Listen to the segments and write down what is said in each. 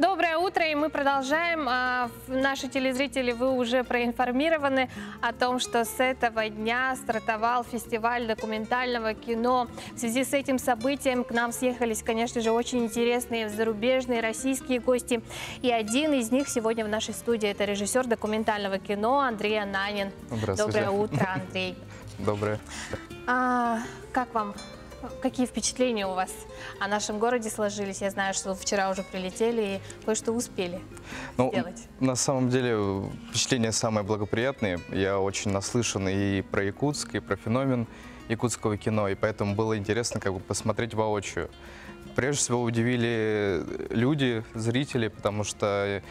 Доброе утро, и мы продолжаем. Наши телезрители, вы уже проинформированы о том, что с этого дня стартовал фестиваль документального кино. В связи с этим событием к нам съехались, конечно же, очень интересные зарубежные, российские гости. И один из них сегодня в нашей студии – это режиссер документального кино Андрей Ананин. Здравствуйте. Доброе утро, Андрей. Доброе. Как вам? Какие впечатления у вас о нашем городе сложились? Я знаю, что вы вчера уже прилетели и кое-что успели сделать. На самом деле впечатления самые благоприятные. Я очень наслышан и про Якутск, и про феномен якутского кино, и поэтому было интересно посмотреть воочию. Прежде всего удивили люди, зрители, потому что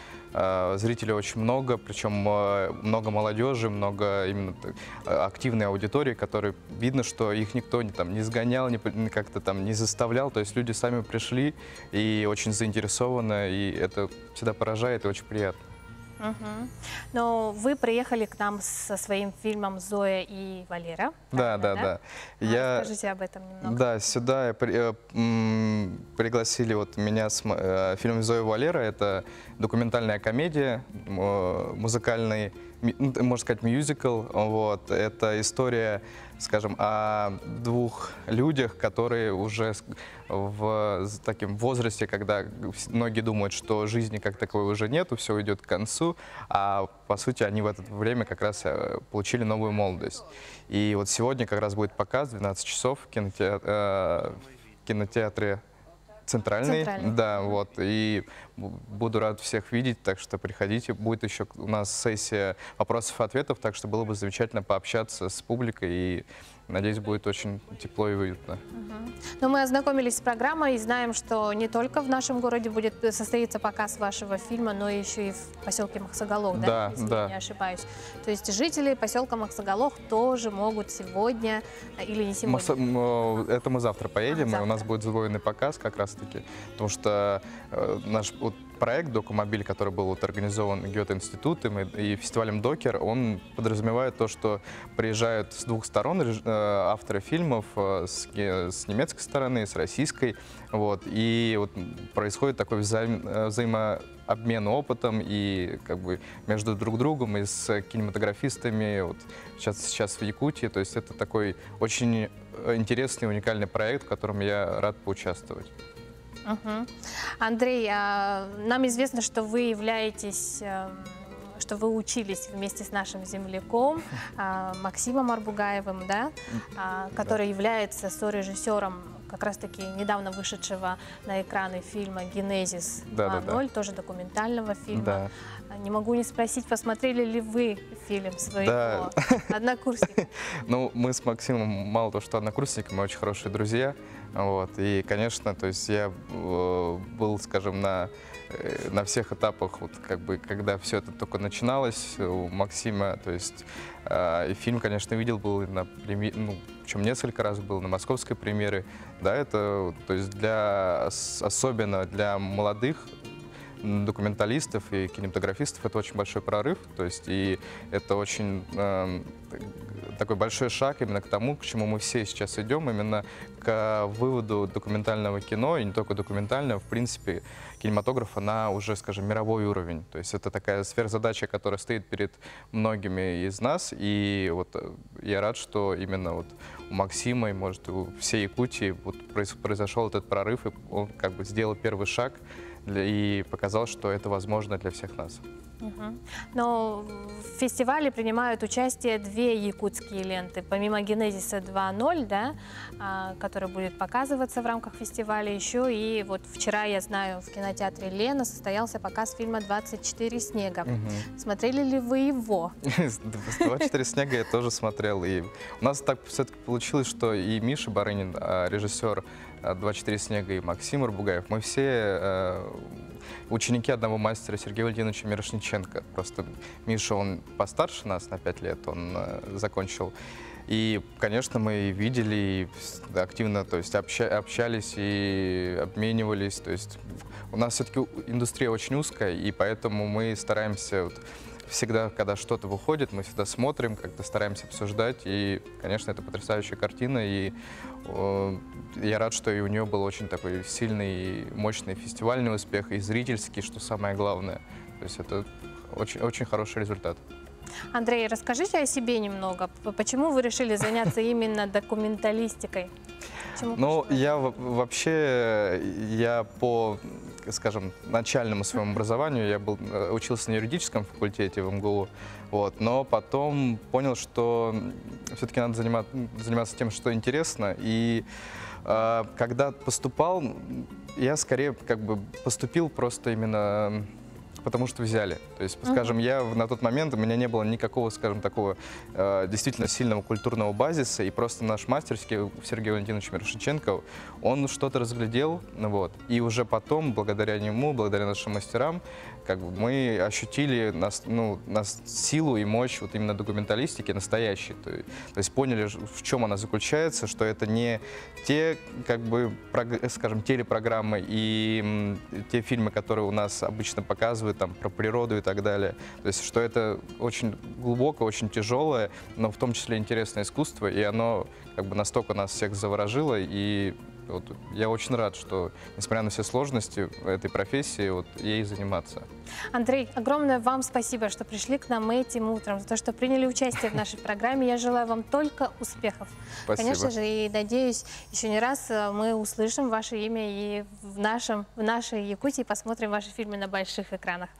зрителей очень много, причем много молодежи, много именно активной аудитории, которой видно, что их никто не сгонял, как-то там не заставлял, то есть люди сами пришли и очень заинтересованы, и это всегда поражает и очень приятно. Но вы приехали к нам со своим фильмом «Зоя и Валера». Да. Расскажите об этом немного. Да, сюда пригласили меня с фильмом «Зоя и Валера». Это документальная комедия, музыкальный, можно сказать, мюзикл. Вот. Это история, скажем, о двух людях, которые уже в таком возрасте, когда многие думают, что жизни как таковой уже нету, все идет к концу, а по сути они в это время как раз получили новую молодость. И вот сегодня как раз будет показ, 12 часов в кинотеатре Центральный. Да, вот, и буду рад всех видеть, так что приходите. Будет еще у нас сессия вопросов-ответов, так что было бы замечательно пообщаться с публикой, и, надеюсь, будет очень тепло и уютно. Но мы ознакомились с программой и знаем, что не только в нашем городе будет состоится показ вашего фильма, но еще и в поселке Махсоголох, да? Если я не ошибаюсь. То есть жители поселка Махсоголох тоже могут сегодня или не сегодня? Это мы завтра поедем, и у нас будет сдвоенный показ как раз-таки, потому что наш проект «Докумобиль», который был организован Гёте-институтом и фестивалем «Докер», он подразумевает то, что приезжают с двух сторон авторы фильмов, с немецкой стороны, с российской, вот, и вот происходит такой взаимообмен опытом и между друг другом и с кинематографистами, вот, сейчас в Якутии, то есть это такой очень интересный, уникальный проект, в котором я рад поучаствовать. Андрей, нам известно, что вы являетесь, что вы учились вместе с нашим земляком Максимом Арбугаевым, да? Который является сорежиссером как раз-таки недавно вышедшего на экраны фильма «Генезис 2.0», тоже документального фильма. Не могу не спросить, посмотрели ли вы фильм своего однокурсника? Ну, мы с Максимом мало того, что однокурсники, мы очень хорошие друзья. Вот, и, конечно, то есть я был, скажем, на всех этапах, вот, когда все это только начиналось у Максима, то есть и фильм, конечно, видел, был на премьере, причем несколько раз был на московской премьере, да, это, то есть особенно для молодых документалистов и кинематографистов это очень большой прорыв, то есть и это очень такой большой шаг именно к тому, к чему мы все сейчас идем, именно к выводу документального кино, и не только документального, в принципе, кинематограф, она уже, скажем, мировой уровень, то есть это такая сверхзадача, которая стоит перед многими из нас, и вот я рад, что именно вот у Максима и, может, у всей Якутии вот произошел этот прорыв, и он сделал первый шаг и показал, что это возможно для всех нас. Но в фестивале принимают участие две якутские ленты. Помимо «Генезиса 2.0», да, который будет показываться в рамках фестиваля, еще и вот вчера, я знаю, в кинотеатре «Лена» состоялся показ фильма «24 снега». Смотрели ли вы его? «24 снега» я тоже смотрел. И у нас так все-таки получилось, что и Миша Барынин, режиссер «24 снега», и Максим Арбугаев, мы все ученики одного мастера, Сергея Валентиновича Мирошниченко. Просто Миша, он постарше нас на 5 лет, он закончил. И, конечно, мы видели и активно, то есть, общались и обменивались. То есть у нас все-таки индустрия очень узкая, и поэтому мы стараемся всегда, когда что-то выходит, мы всегда смотрим, как-то стараемся обсуждать. И, конечно, это потрясающая картина. И я рад, что и у нее был очень такой сильный, мощный фестивальный успех, и зрительский, что самое главное. То есть это очень, очень хороший результат. Андрей, расскажите о себе немного. Почему вы решили заняться именно документалистикой? Ну, я по, скажем, начальному своему образованию, учился на юридическом факультете в МГУ, вот, но потом понял, что все-таки надо заниматься тем, что интересно, и когда поступал, я скорее как бы поступил просто именно потому что взяли. То есть, скажем, на тот момент у меня не было никакого, скажем, такого действительно сильного культурного базиса, и просто наш мастер Сергей Валентинович Мирошниченко, он что-то разглядел, вот, и уже потом, благодаря нему, благодаря нашим мастерам, как бы мы ощутили силу и мощь вот именно документалистики настоящей. То есть поняли, в чем она заключается, что это не те, как бы, скажем, телепрограммы и те фильмы, которые у нас обычно показывают там про природу и так далее. То есть что это очень глубокое, очень тяжелое, но в том числе интересное искусство, и оно как бы настолько нас всех заворожило, и вот я очень рад, что, несмотря на все сложности этой профессии, вот ей заниматься. Андрей, огромное вам спасибо, что пришли к нам этим утром, за то, что приняли участие в нашей программе. Я желаю вам только успехов. Спасибо. Конечно же, и надеюсь, еще не раз мы услышим ваше имя и в нашей Якутии посмотрим ваши фильмы на больших экранах.